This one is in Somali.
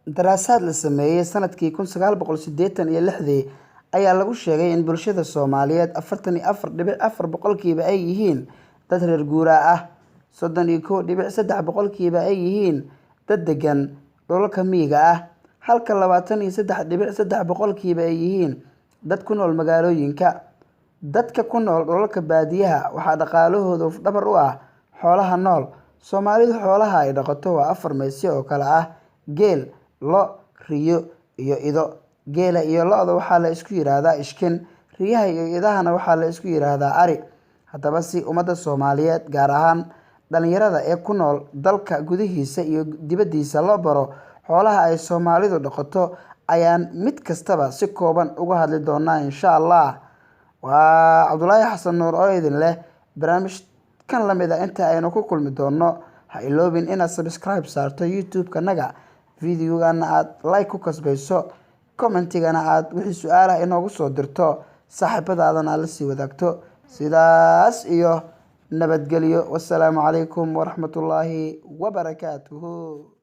Daraasaad la sameeyay sanadkii 1986 ayaa lagu sheegay in bulshada Soomaaliyeed 44.4 boqolkiiba ay yihiin dad reer guuraa ah, 31.3 boqolkiiba ay yihiin dad degan dhulalka miyiga ah, halka 23.3 boqolkiiba ay yihiin dad ku nool magaalooyinka. Dadka ku nool dhulalka baadiyaha waxaa dhaqaalahooda laf-dhabar u ah xoolaha nool. Soomaalidu xoolaha ay dhaqato waa 4 meesyo oo kala ah: geel, lo', riyo iyo ido. Geela iyo lo'da waxaa la isku yiraahdaa ishkin, riyaha iyo idahana waxaa la isku yiraahdaa ari. Haddaba si ummadda Soomaaliyeed gaar ahaan dhalinyarada ee ku nool dalka gudihiisa iyo dibaddiisa loo baro xoolaha ay Soomaalidu dhaqato, ayaan mid kastaba si kooban uga hadli doonaa insha Allah. Waa Cabdulaahi Xasan Nuur oo idin leh barnaamijkan la mid ah inta aynu ku kulmi doono. Ha iloobin inaad subscribe saarto YouTube-kanaga, videogana aad like ku kasbayso, commentigana aad wixii su'aalaha inoogu soo dirto, saaxiibadaadana la sii wadaagto. Sidaas iyo nabadgelyo. Wassalaamu calaykum waraxmatullaahi wabarakaatuhu.